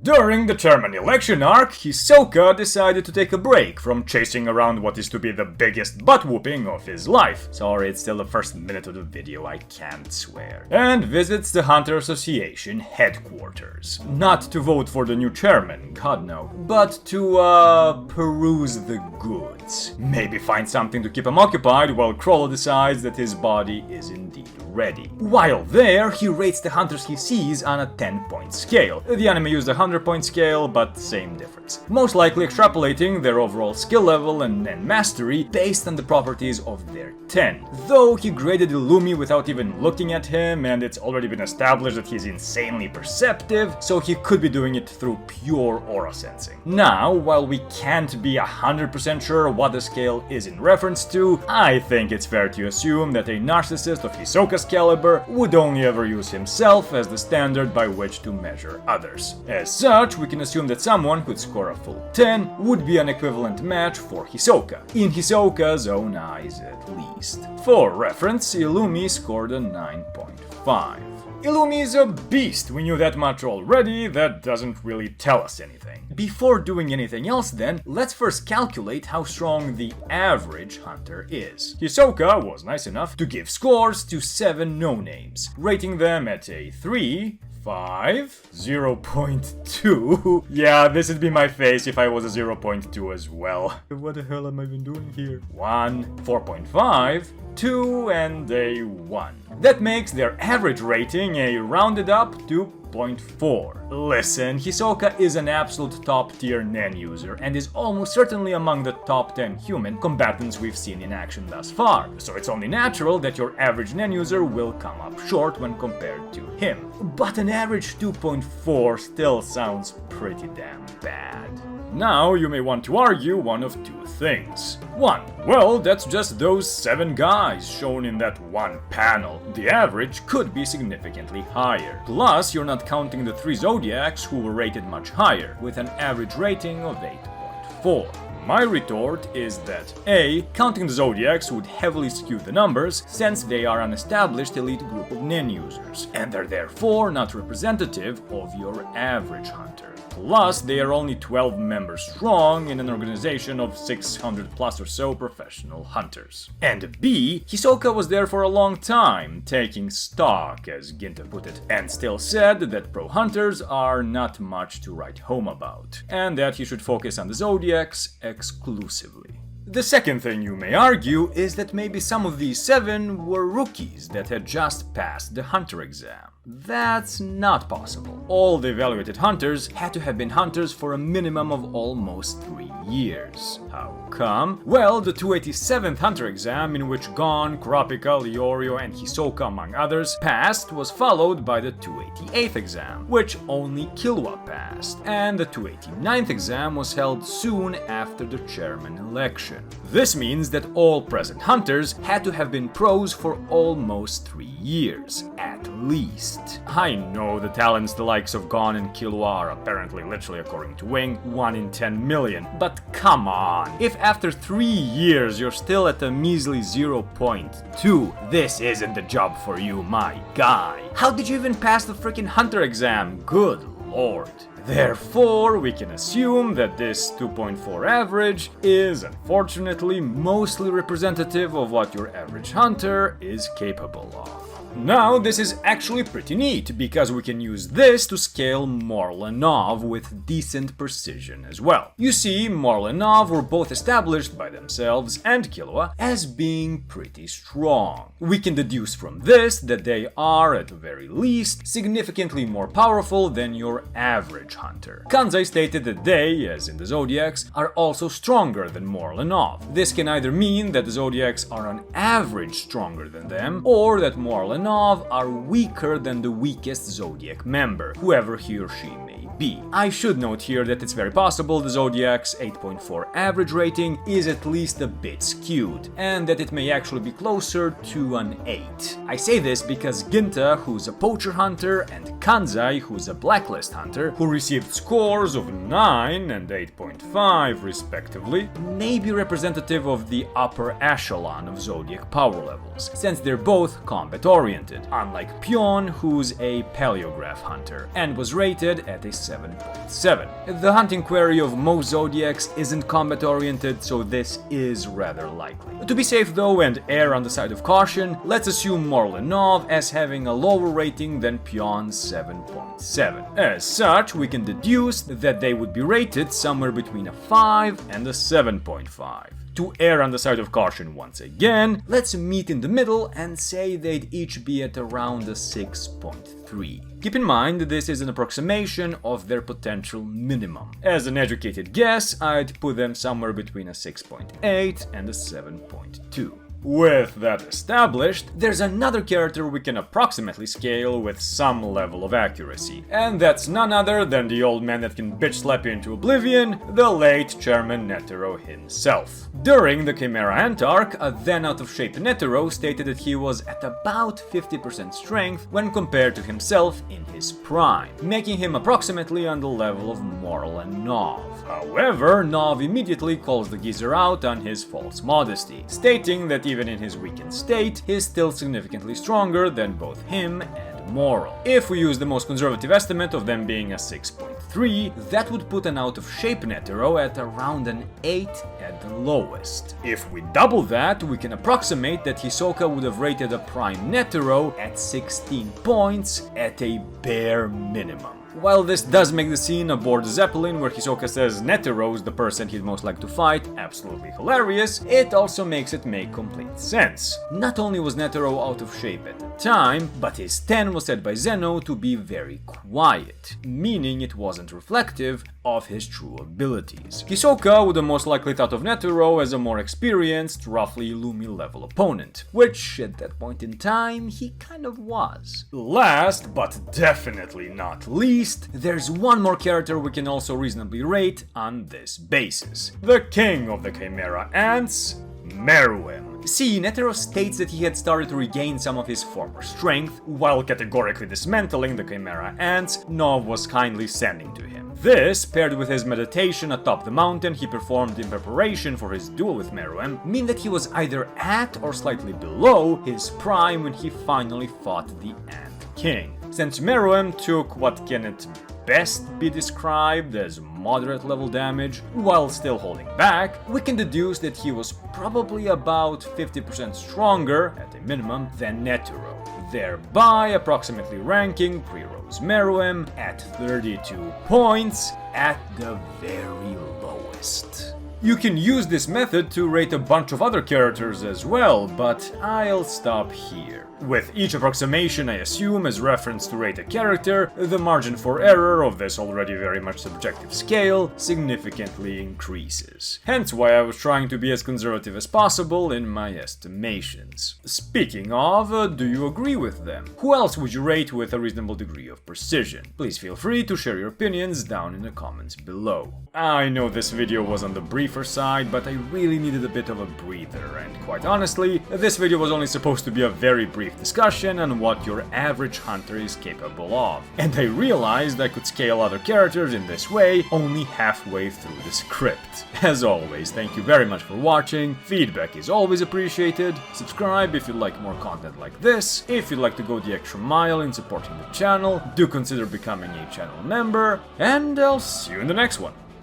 During the chairman election arc, Hisoka decided to take a break from chasing around what is to be the biggest butt-whooping of his life. Sorry, it's still the first minute of the video, I can't swear. And visits the Hunter Association headquarters. Not to vote for the new chairman, god no, but to, peruse the goods. Maybe find something to keep him occupied while Crawler decides that his body is indeed ready. While there, he rates the hunters he sees on a 10-point scale. The anime used a 100-point scale, but same difference. Most likely extrapolating their overall skill level and mastery based on the properties of their 10. Though he graded Illumi without even looking at him, and it's already been established that he's insanely perceptive, so he could be doing it through pure aura sensing. Now, while we can't be 100% sure what the scale is in reference to, I think it's fair to assume that a narcissist of Hisoka's caliber would only ever use himself as the standard by which to measure others. As such, we can assume that someone who'd score a full 10 would be an equivalent match for Hisoka, in Hisoka's own eyes at least. For reference, Illumi scored a 9.5. Illumi is a beast, we knew that much already, that doesn't really tell us anything. Before doing anything else then, let's first calculate how strong the average hunter is. Hisoka was nice enough to give scores to 7 no-names, rating them at a 3, 5, 0.2. Yeah, this would be my face if I was a 0.2 as well. What the hell am I even doing here? 1, 4.5, 2, and a 1. That makes their average rating a rounded up 2.4. Listen, Hisoka is an absolute top-tier Nen user and is almost certainly among the top 10 human combatants we've seen in action thus far, so it's only natural that your average Nen user will come up short when compared to him. But an average 2.4 still sounds pretty damn bad. Now, you may want to argue one of two things. 1. Well, that's just those 7 guys shown in that one panel. The average could be significantly higher. Plus, you're not counting the 3 Zodiacs who were rated much higher, with an average rating of 8.4. My retort is that A. Counting the Zodiacs would heavily skew the numbers, since they are an established elite group of Nen users, and are therefore not representative of your average hunter. Plus, they are only 12 members strong in an organization of 600 plus or so professional hunters. And B. Hisoka was there for a long time, taking stock, as Ginta put it, and still said that pro hunters are not much to write home about, and that he should focus on the Zodiacs exclusively. The second thing you may argue is that maybe some of these 7 were rookies that had just passed the hunter exam. That's not possible. All the evaluated hunters had to have been hunters for a minimum of almost 3 years. How come? Well, the 287th hunter exam, in which Gon, Kurapika, Leorio, and Hisoka, among others, passed, was followed by the 288th exam, which only Killua passed, and the 289th exam was held soon after the chairman election. This means that all present hunters had to have been pros for almost 3 years, at least. I know the talents the likes of Gon and Killua are apparently, literally according to Wing, 1 in 10 million, but come on. If after 3 years you're still at a measly 0.2, this isn't the job for you, my guy. How did you even pass the freaking hunter exam? Good lord. Therefore, we can assume that this 2.4 average is, unfortunately, mostly representative of what your average hunter is capable of. Now, this is actually pretty neat, because we can use this to scale Morel and Nov with decent precision as well. You see, Morel and Nov were both established by themselves and Killua as being pretty strong. We can deduce from this that they are, at the very least, significantly more powerful than your average hunter. Kanzai stated that they, as in the Zodiacs, are also stronger than Morel and Nov. This can either mean that the Zodiacs are on average stronger than them, or that Morel and Nov are weaker than the weakest Zodiac member, whoever he or she may be. I should note here that it's very possible the Zodiac's 8.4 average rating is at least a bit skewed, and that it may actually be closer to an 8. I say this because Ginta, who's a poacher hunter, and Kanzai, who's a blacklist hunter, who received scores of 9 and 8.5 respectively, may be representative of the upper echelon of Zodiac power levels, since they're both combat-oriented, unlike Pion, who's a paleograph hunter, and was rated at a 7.7. The hunting query of most Zodiacs isn't combat oriented, so this is rather likely. To be safe though and err on the side of caution, let's assume Morel and Nov as having a lower rating than Pion 7.7. As such, we can deduce that they would be rated somewhere between a 5 and a 7.5. To err on the side of caution once again, let's meet in the middle and say they'd each be at around a 6.3. Keep in mind this is an approximation of their potential minimum. As an educated guess, I'd put them somewhere between a 6.8 and a 7.2. With that established, there's another character we can approximately scale with some level of accuracy. And that's none other than the old man that can bitch slap you into oblivion, the late Chairman Netero himself. During the Chimera Ant arc, a then out of shape Netero stated that he was at about 50% strength when compared to himself in his prime, making him approximately on the level of Morel and Nov. However, Knov immediately calls the geezer out on his false modesty, stating that even in his weakened state, he's still significantly stronger than both him and Morel. If we use the most conservative estimate of them being a 6.3, that would put an out of shape Netero at around an 8 at the lowest. If we double that, we can approximate that Hisoka would have rated a prime Netero at 16 points at a bare minimum. While this does make the scene aboard Zeppelin where Hisoka says Netero's the person he'd most like to fight absolutely hilarious, it also makes it make complete sense. Not only was Netero out of shape at the time, but his 10 was said by Zeno to be very quiet, meaning it wasn't reflective of his true abilities. Hisoka would have most likely thought of Netero as a more experienced, roughly Lumi level opponent, which at that point in time he kind of was. Last, but definitely not least, there's one more character we can also reasonably rate on this basis. The king of the Chimera Ants, Meruem. See, Netero states that he had started to regain some of his former strength, while categorically dismantling the Chimera Ants Knov was kindly sending to him. This, paired with his meditation atop the mountain he performed in preparation for his duel with Meruem, mean that he was either at or slightly below his prime when he finally fought the Ant King. Since Meruem took what can at best be described as moderate level damage, while still holding back, we can deduce that he was probably about 50% stronger, at a minimum, than Netero, thereby approximately ranking Pre-Rose Meruem at 32 points at the very lowest. You can use this method to rate a bunch of other characters as well, but I'll stop here. With each approximation I assume as reference to rate a character, the margin for error of this already very much subjective scale significantly increases. Hence why I was trying to be as conservative as possible in my estimations. Speaking of, do you agree with them? Who else would you rate with a reasonable degree of precision? Please feel free to share your opinions down in the comments below. I know this video was on the briefer side, but I really needed a bit of a breather, and quite honestly, this video was only supposed to be a very brief discussion on what your average hunter is capable of. And I realized I could scale other characters in this way only halfway through the script. As always, thank you very much for watching, feedback is always appreciated, subscribe if you'd like more content like this, if you'd like to go the extra mile in supporting the channel, do consider becoming a channel member, and I'll see you in the next one.